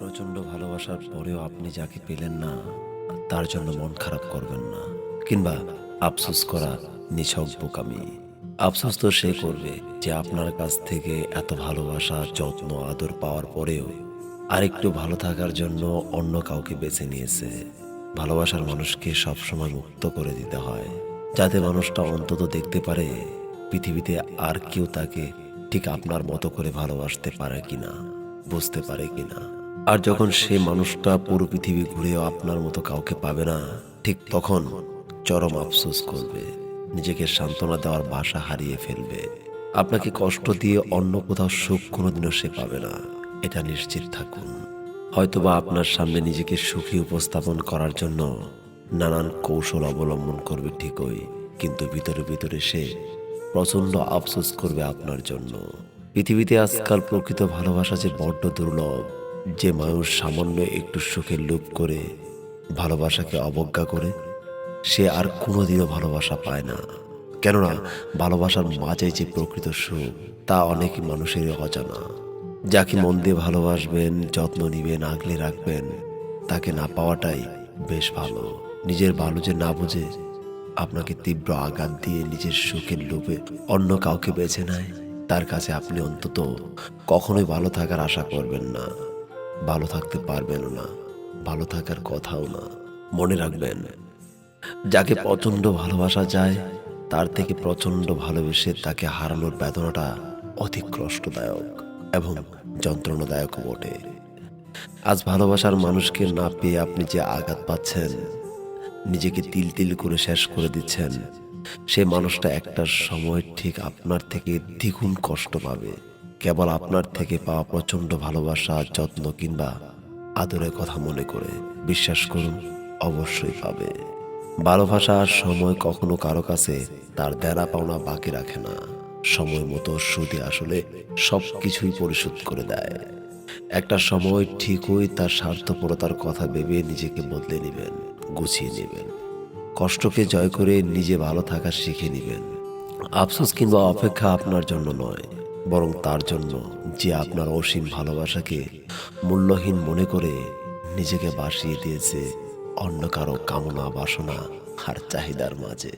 প্রচণ্ড ভালোবাসার পরেও আপনি যাকে পেলেন না, তার জন্য মন খারাপ করবেন না, কিংবা আফসোস করা নিছক বোকামি। আফসোস তো সে করবে যে আপনার কাছ থেকে এত ভালোবাসা, যত্ন, আদর পাওয়ার পরেও আরেকটু ভালো থাকার জন্য অন্য কাউকে বেছে নিয়েছে। ভালোবাসার মানুষকে সবসময় মুক্ত করে দিতে হয়, যাতে মানুষটা অন্তত দেখতে পারে পৃথিবীতে আর কেউ তাকে ঠিক আপনার মতো করে ভালোবাসতে পারে কিনা, বুঝতে পারে কিনা। আর যখন সে মানুষটা পুরো পৃথিবী ঘুরেও আপনার মতো কাউকে পাবে না, ঠিক তখন চরম আফসোস করবে, নিজেকে সান্ত্বনা দেওয়ার ভাষা হারিয়ে ফেলবে। আপনাকে কষ্ট দিয়ে অন্য কোথাও সুখ কোনোদিনও সে পাবে না, এটা নিশ্চিত থাকুন। হয়তোবা আপনার সামনে নিজেকে সুখী উপস্থাপন করার জন্য নানান কৌশল অবলম্বন করবে ঠিকই, কিন্তু ভিতরে ভিতরে সে প্রচণ্ড আফসোস করবে আপনার জন্য। পৃথিবীতে আজকাল প্রকৃত ভালোবাসা যে বড্ড দুর্লভ। যে মানুষ সামান্য একটু সুখের লোভ করে ভালোবাসাকে অবজ্ঞা করে, সে আর কোনোদিনও ভালোবাসা পায় না। কেননা ভালোবাসার মাঝে যে প্রকৃত সুখ, তা অনেক মানুষেরই অজানা। যাকে মন দিয়ে ভালোবাসবেন, যত্ন নিবেন, আগলে রাখবেন, তাকে না পাওয়াটাই বেশ ভালো। নিজের ভালো যে না বুঝে আপনাকে তীব্র আঘাত দিয়ে নিজের সুখের লোভে অন্য কাউকে বেছে নেয়, তার কাছে আপনি অন্তত কখনোই ভালো থাকার আশা করবেন না। ভালো থাকতে পারবেনও না, ভালো থাকার কথাও না। মনে রাখবেন, যাকে প্রচণ্ড ভালোবাসা যায়, তার থেকে প্রচণ্ড ভালোবেসে তাকে হারানোর বেদনাটা অধিক কষ্টদায়ক এবং যন্ত্রণাদায়ক বটে। আজ ভালোবাসার মানুষকে না পেয়ে আপনি যে আঘাত পাচ্ছেন, নিজেকে তিল তিল করে শেষ করে দিচ্ছেন, সে মানুষটা একটা সময় ঠিক আপনার থেকে দ্বিগুণ কষ্ট পাবে। কেবল আপনার থেকে পাওয়া প্রচণ্ড ভালোবাসা, যত্ন কিংবা আদরের কথা মনে করে। বিশ্বাস করুন, অবশ্যই পাবে। ভালোবাসা আর সময় কখনো কারো কাছে তার দেনা পাওনা বাকি রাখে না। সময় মতো সুদে আসলে সব কিছুই পরিশোধ করে দেয়। একটা সময় ঠিকই তার স্বার্থপরতার কথা ভেবে নিজেকে বদলে নেবেন, গুছিয়ে নেবেন, কষ্টকে জয় করে নিজে ভালো থাকা শিখে নেবেন। আফসোস কিংবা অপেক্ষা আপনার জন্য নয়, বরং তার জন্য যে আপনার অসীম ভালোবাসাকে মূল্যহীন মনে করে নিজেকে বাসিয়ে দিয়েছে অন্য কারো কামনা, বাসনা আর চাহিদার মাঝে।